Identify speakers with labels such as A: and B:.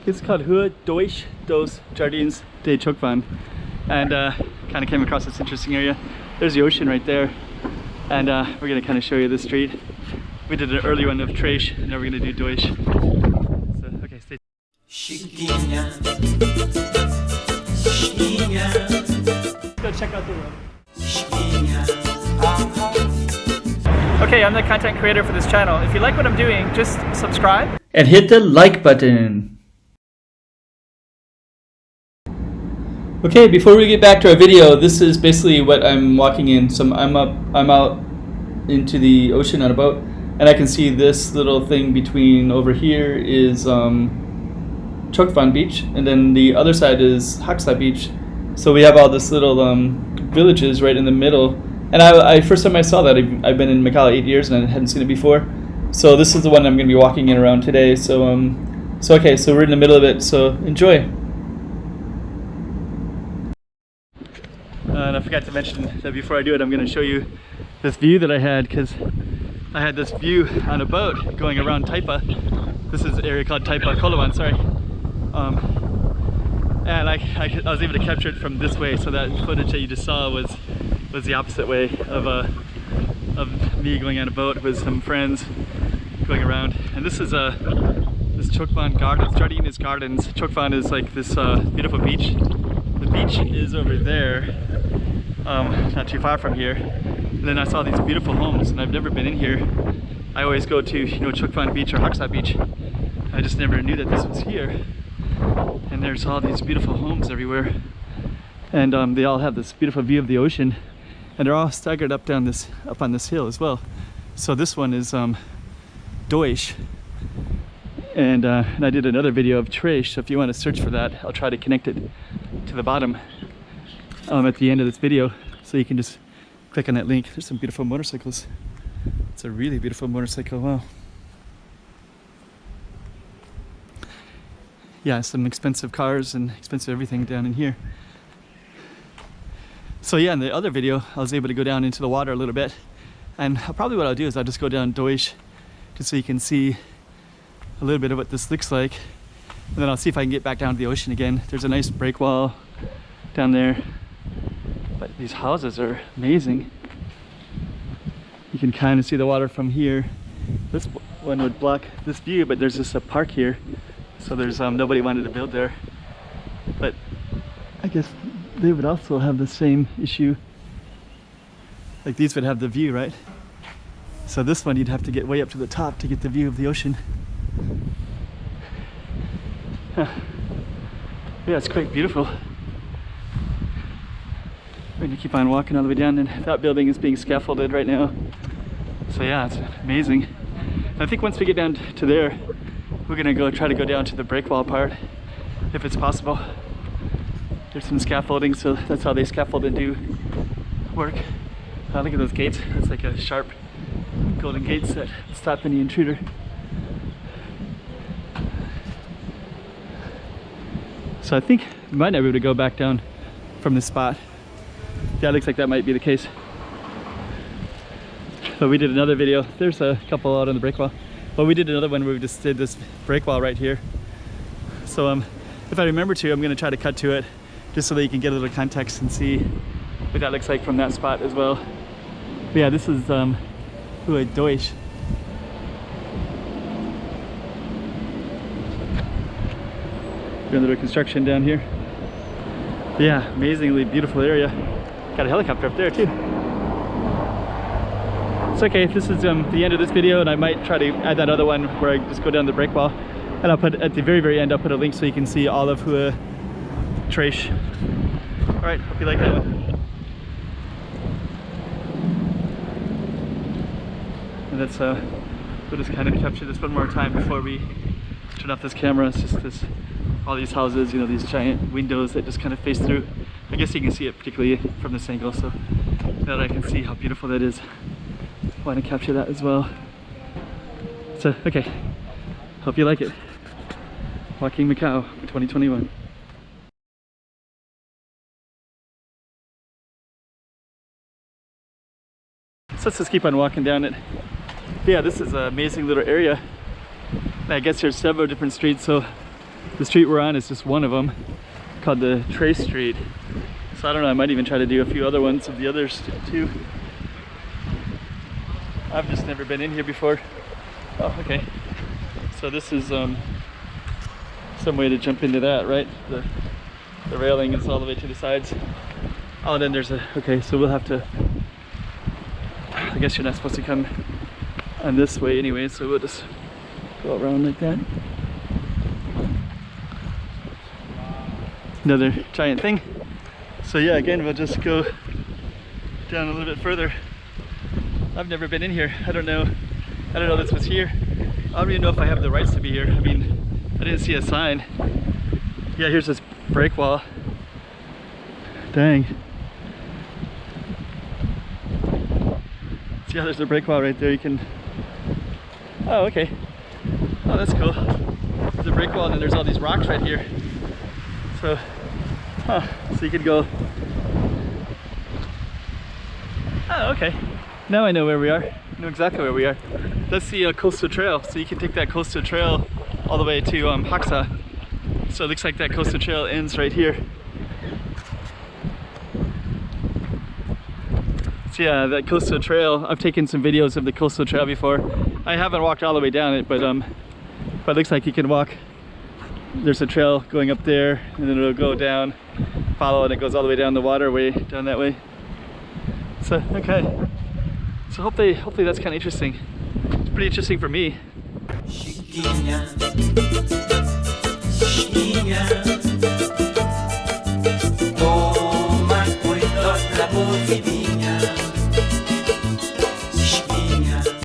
A: It's called Dois, Jardins de Cheoc, and kind of came across this interesting area. There's the ocean right there, and we're gonna kind of show you the street. We did an early one of Trash, and now we're gonna do Dois. So, okay, stay. Chiquinha, Chiquinha. Let's go check out the room. Okay, I'm the content creator for this channel. If you like what I'm doing, just subscribe and hit the like button. Okay, before we get back to our video, this is basically what I'm walking in. So I'm out into the ocean on a boat, and I can see this little thing between over here is Cheoc Beach, and then the other side is Haksai Beach. So we have all this little villages right in the middle. And I first time I saw that, I've been in Macau 8 years and I hadn't seen it before. So this is the one I'm going to be walking in around today. So okay, so we're in the middle of it. So enjoy. And I forgot to mention that before I do it, I'm going to show you this view that I had, because I had this view on a boat going around Taipa. This is an area called Taipa, Kolawan, sorry. And I was able to capture it from this way. So that footage that you just saw was the opposite way of me going on a boat with some friends going around. And this is this Cheoc Gardens, Jardins Gardens. Cheoc is like this beautiful beach. The beach is over there, not too far from here. And then I saw these beautiful homes, and I've never been in here. I always go to, you know, Cheoc Beach or Haksai Beach. I just never knew that this was here. And there's all these beautiful homes everywhere, and they all have this beautiful view of the ocean, and they're all staggered up on this hill as well. So this one is Dois, and I did another video of Trash. So if you want to search for that, I'll try to connect it to the bottom at the end of this video, so you can just click on that link. There's some beautiful motorcycles. It's a really beautiful motorcycle. Wow. Yeah, some expensive cars and expensive everything down in here. So yeah, in the other video, I was able to go down into the water a little bit, and probably what I'll do is I'll just go down Dois, just so you can see a little bit of what this looks like, and then I'll see if I can get back down to the ocean again. There's a nice break wall down there, but these houses are amazing. You can kind of see the water from here. This one would block this view, but there's just a park here. So there's nobody wanted to build there, but I guess they would also have the same issue. Like these would have the view, right? So this one you'd have to get way up to the top to get the view of the ocean. Huh. Yeah, it's quite beautiful. We're gonna keep on walking all the way down, and that building is being scaffolded right now. So yeah, it's amazing. And I think once we get down to there, we're gonna try to go down to the break wall part, if it's possible. There's some scaffolding, so that's how they scaffold and do work. Look at those gates. It's like a sharp golden gates that stop any intruder. So I think we might not be able to go back down from this spot. Yeah, it looks like that might be the case. But we did another video. There's a couple out on the break wall. Well, we did another one where we just did this break wall right here. So if I remember to, I'm going to try to cut to it, just so that you can get a little context and see what that looks like from that spot as well. But yeah, this is Dois. Doing a little construction down here. But yeah, amazingly beautiful area. Got a helicopter up there too. It's okay, this is the end of this video, and I might try to add that other one where I just go down the break wall, and I'll put at the very end, I'll put a link so you can see all of Trash. Alright, hope you like that one. And that's we'll just kind of capture this one more time before we turn off this camera. It's just all these houses, you know, these giant windows that just kind of face through. I guess you can see it particularly from this angle, so that I can see how beautiful that is. I want to capture that as well. So, okay, hope you like it. Walking Macau for 2021. So let's just keep on walking down it. But yeah, this is an amazing little area. And I guess there's several different streets, so the street we're on is just one of them, called the Trace Street. So I don't know, I might even try to do a few other ones of the others too. I've just never been in here before. Oh, okay. So this is some way to jump into that, right? The railing is all the way to the sides. Oh, and then there's a, okay, so we'll have to, I guess you're not supposed to come on this way anyway, so we'll just go around like that. Another giant thing. So yeah, again, we'll just go down a little bit further. I've never been in here. I don't know this was here. I don't even know if I have the rights to be here. I mean, I didn't see a sign. Yeah, here's this break wall. Dang. See how there's a break wall right there. You can, oh, okay. Oh, that's cool. There's a break wall and then there's all these rocks right here. So, huh, so you could go, oh, okay. Now I know where we are. I know exactly where we are. That's the coastal trail. So you can take that coastal trail all the way to Haksa. So it looks like that coastal trail ends right here. So yeah, that coastal trail, I've taken some videos of the coastal trail before. I haven't walked all the way down it, but it looks like you can walk. There's a trail going up there, and then it'll go down, follow, and it goes all the way down the waterway, down that way. So, okay. So hopefully that's kind of interesting. It's pretty interesting for me. Chiquinha, chiquinha.